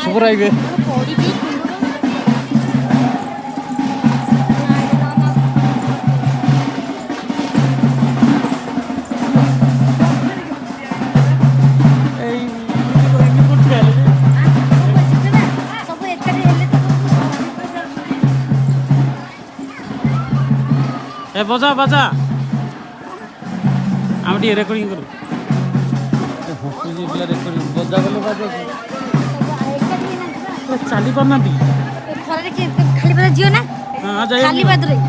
super highway ए बजा बजा आम टी रेकर्डिंग करू पिला रेकर्डिंग बजा बोले बजा चली पारना खाली बता जियो ना हां जाई खाली बात रही